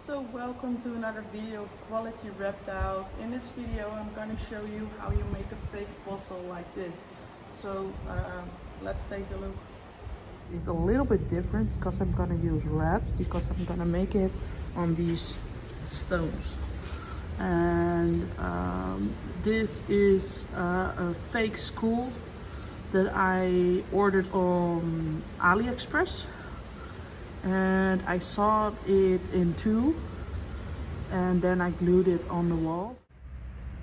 So welcome to another video of quality reptiles. In this video I'm going to show you how you make a fake fossil like this. So let's take a look. It's a little bit different because I'm going to use red, because I'm going to make it on these stones. And this is a fake skull that I ordered on AliExpress. And I sawed it in two and then I glued it on the wall.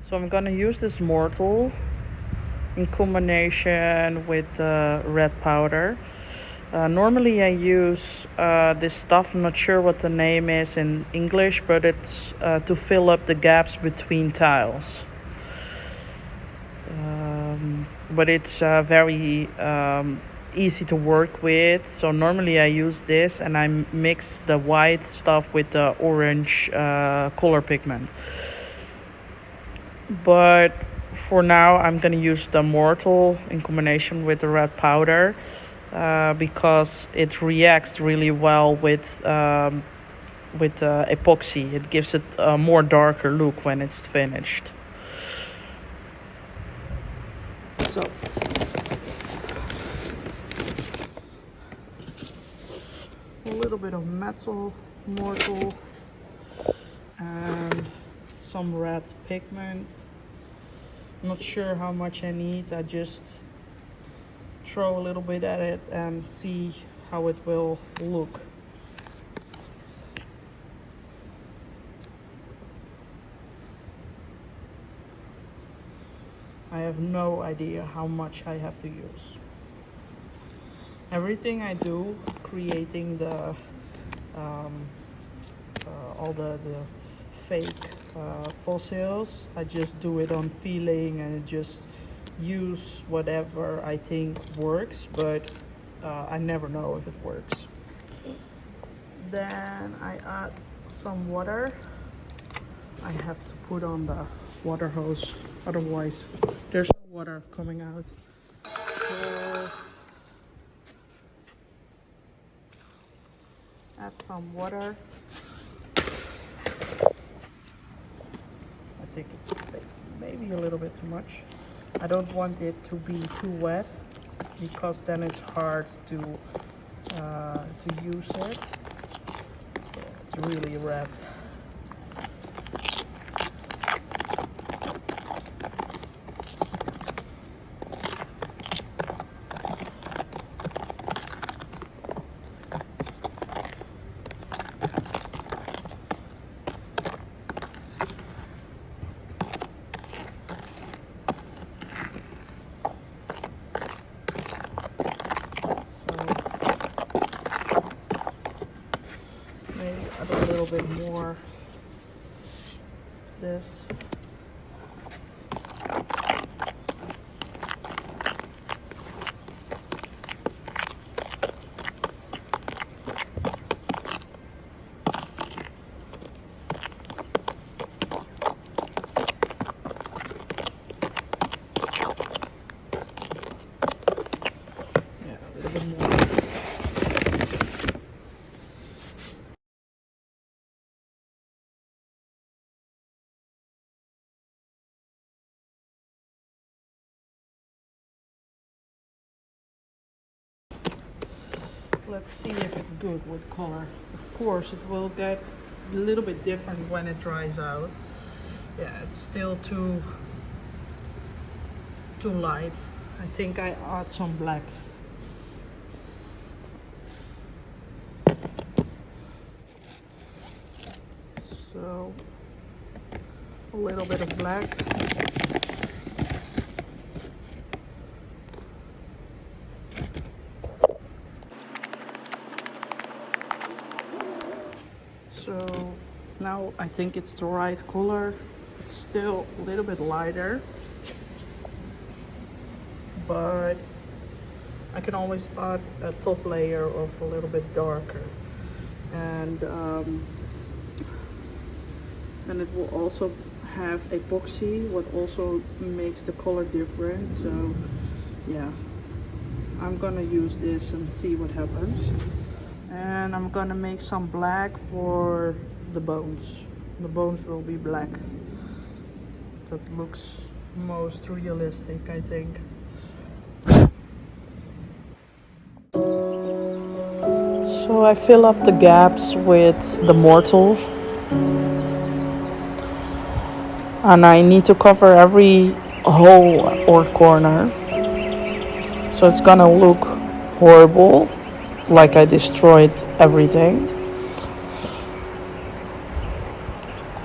So I'm gonna use this mortar in combination with red powder. Normally I use this stuff, I'm not sure what the name is in English, but it's to fill up the gaps between tiles. But it's very easy to work with. So normally I use this and I mix the white stuff with the orange color pigment. But for now I'm gonna use the mortar in combination with the red powder because it reacts really well with epoxy. It gives it a more darker look when it's finished. So a little bit of metal mortar and some red pigment. I'm not sure how much I need. I just throw a little bit at it and see how it will look. I have no idea how much I have to use. Everything I do, creating the all the fake fossils, I just do it on feeling and just use whatever I think works, but I never know if it works. Then I add some water. I have to put on the water hose, otherwise there's no water coming out. So add some water. I think it's maybe a little bit too much. I don't want it to be too wet because then it's hard to use it. Yeah, it's really red. Add a little bit more this. Yeah, a little bit more. Let's see if it's good with color. Of course, it will get a little bit different when it dries out. Yeah, it's still too light. I think I add some black. So a little bit of black. So now I think it's the right color. It's still a little bit lighter, but I can always add a top layer of a little bit darker. And then it will also have epoxy, what also makes the color different. So yeah, I'm gonna use this and see what happens. And I'm gonna make some black for the bones. The bones will be black. That looks most realistic, I think. So I fill up the gaps with the mortar, and I need to cover every hole or corner. So it's gonna look horrible, like I destroyed everything.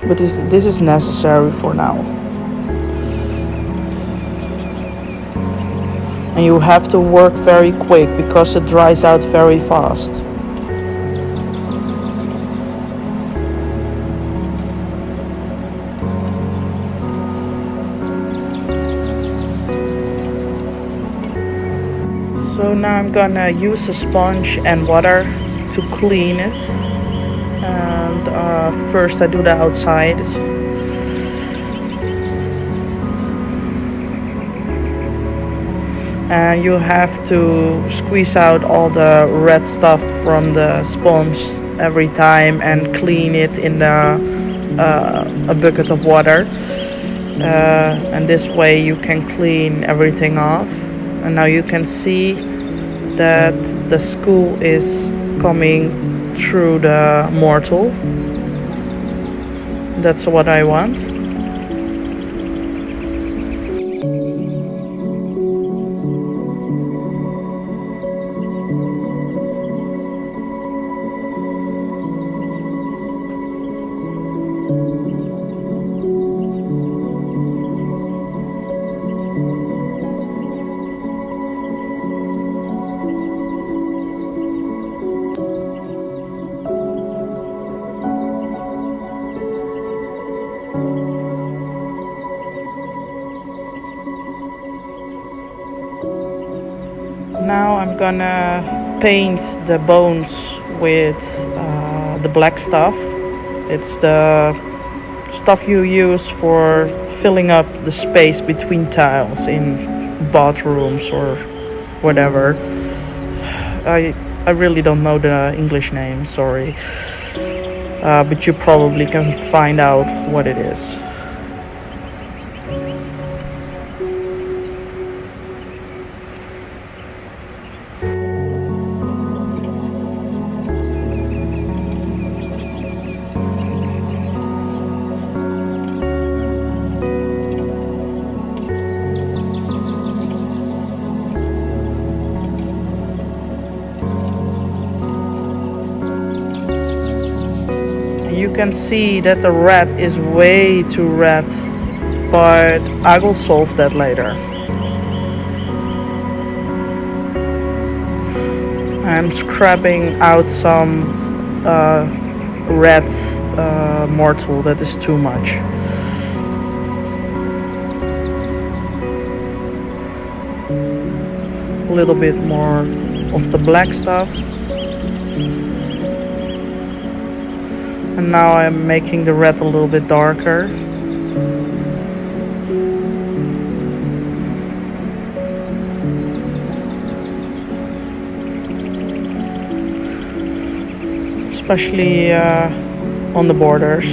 But this is necessary for now. And you have to work very quick because it dries out very fast. So now I'm gonna use a sponge and water to clean it. And first I do the outside. And you have to squeeze out all the red stuff from the sponge every time and clean it in a bucket of water. And this way you can clean everything off. And now you can see that the skull is coming through the mortar. That's what I want. Now I'm gonna paint the bones with the black stuff. It's the stuff you use for filling up the space between tiles in bathrooms or whatever. I really don't know the English name, sorry. But you probably can find out what it is. You can see that the red is way too red, but I will solve that later. I'm scrubbing out some red mortar that is too much. A little bit more of the black stuff. And now I'm making the red a little bit darker. Especially on the borders.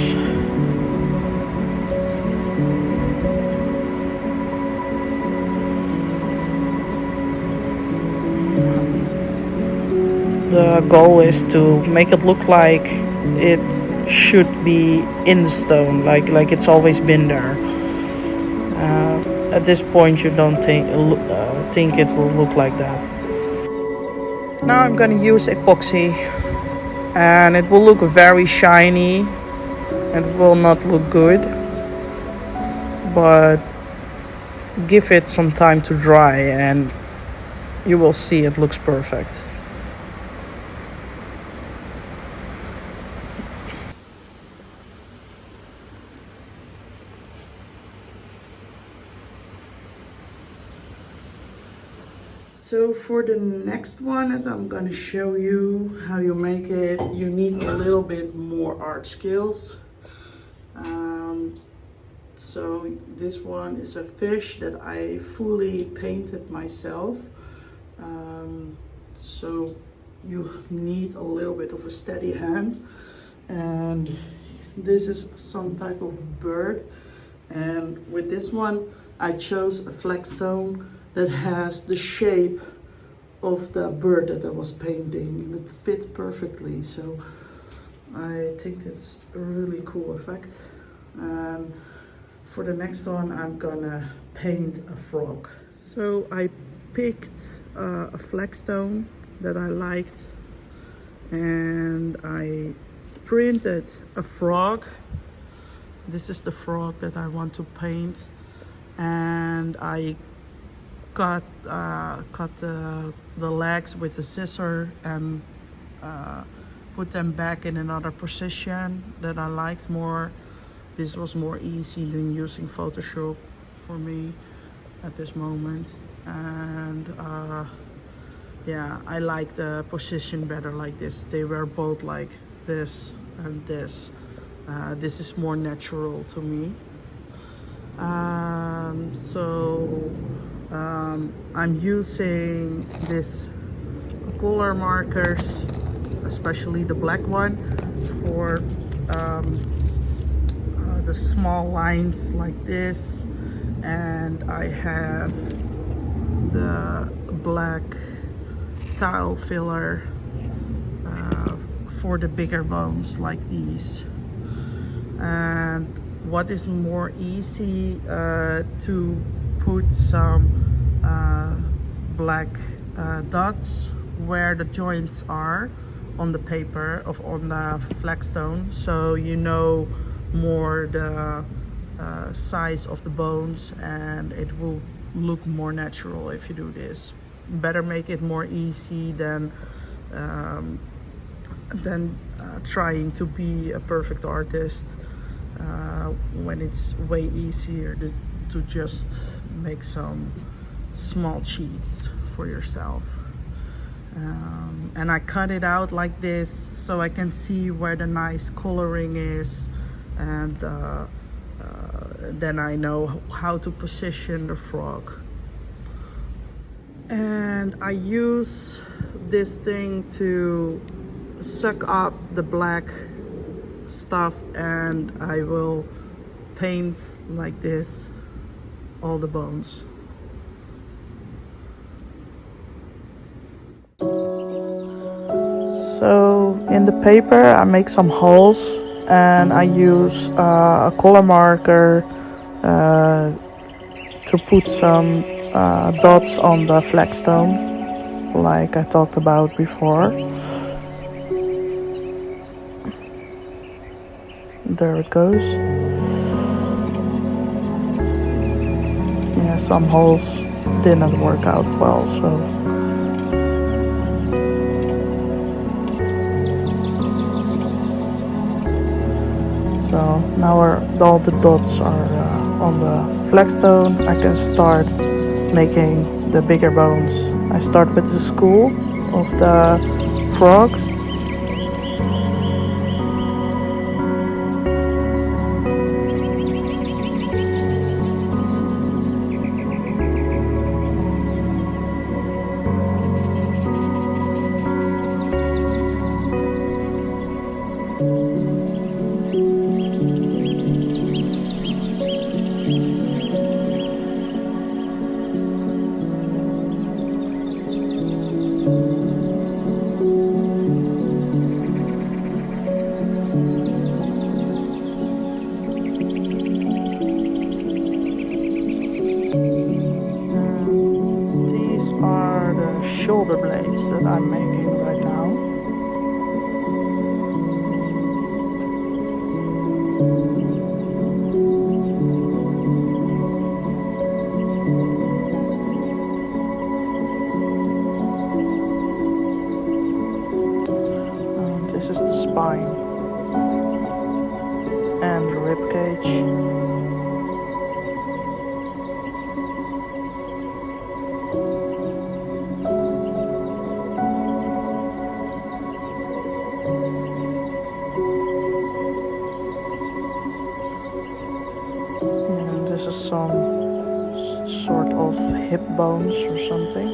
The goal is to make it look like it should be in the stone, like it's always been there. At this point you don't think it will look like that. Now I'm gonna use epoxy, and it will look very shiny. It will not look good, but give it some time to dry and you will see it looks perfect. So for the next one that I'm gonna show you how you make it, you need a little bit more art skills. So this one is a fish that I fully painted myself. So you need a little bit of a steady hand. And This is some type of bird, and with this one I chose a flagstone that has the shape of the bird that I was painting, and it fit perfectly. So I think it's a really cool effect. And for the next one I'm gonna paint a frog. So I picked a flagstone that I liked, and I printed a frog. This is the frog that I want to paint, and I cut the legs with a scissor and put them back in another position that I liked more. This was more easy than using Photoshop for me at this moment, and yeah, I like the position better like this. They were both like this and this. This is more natural to me. I'm using this color markers, especially the black one, for the small lines like this, and I have the black tile filler for the bigger bones like these. And what is more easy to put some black dots where the joints are on the paper on the flagstone, so you know more the size of the bones, and it will look more natural if you do this. Better make it more easy than trying to be a perfect artist when it's way easier to just make some small cheats for yourself. And I cut it out like this so I can see where the nice coloring is, and then I know how to position the frog. And I use this thing to suck up the black stuff, and I will paint like this all the bones. So in the paper I make some holes, and I use a color marker to put some dots on the flagstone like I talked about before. There it goes. Yeah, some holes didn't work out well, so now all the dots are on the flagstone. I can start making the bigger bones. I start with the skull of the frog. Shoulder blades that I'm making right now. This is the spine and the rib cage. This is some sort of hip bones or something.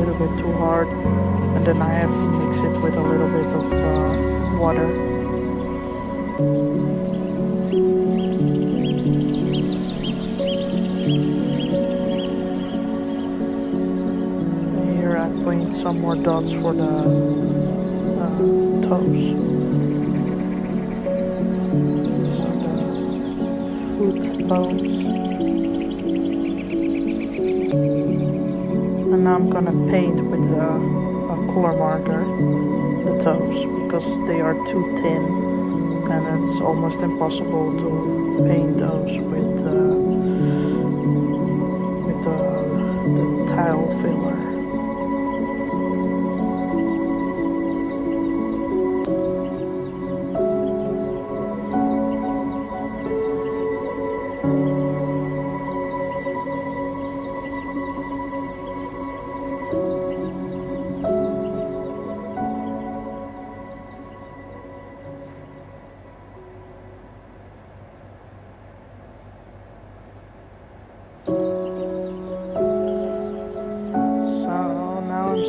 little bit too hard, and then I have to mix it with a little bit of water. And here I paint some more dots for the toes. These are the foot bones. And now I'm gonna paint with a color marker the toes, because they are too thin and it's almost impossible to paint those with the tile filler.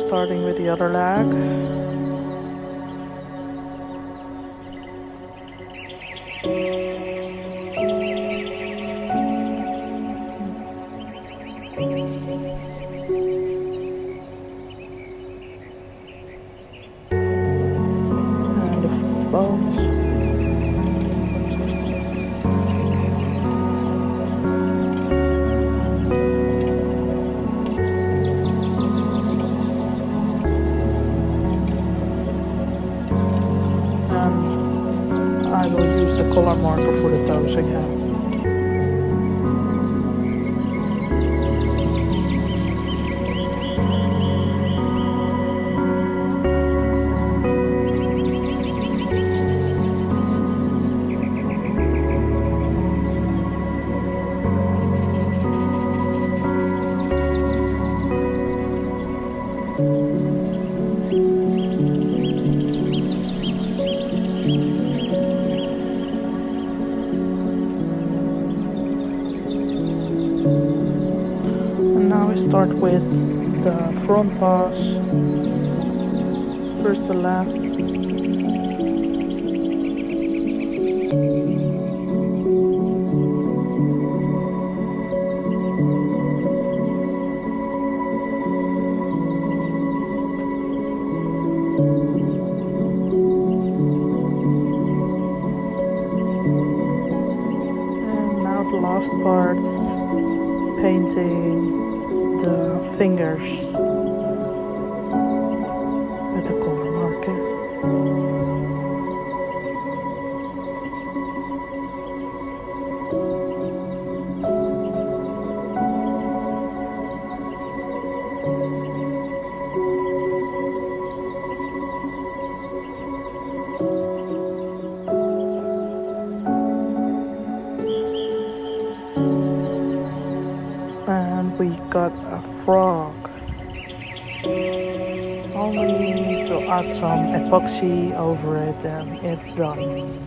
Starting with the other leg. And the bones. I will use the color marker for the toes again. Now we start with the front paws. First the left. And now the last part, painting the fingers with the color marker. And we got a frog. Only need to add some epoxy over it and it's done.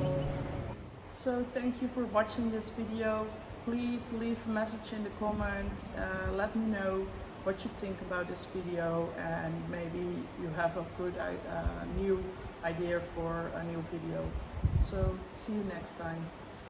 So thank you for watching this video. Please leave a message in the comments. Let me know what you think about this video, and maybe you have a good new idea for a new video. So see you next time.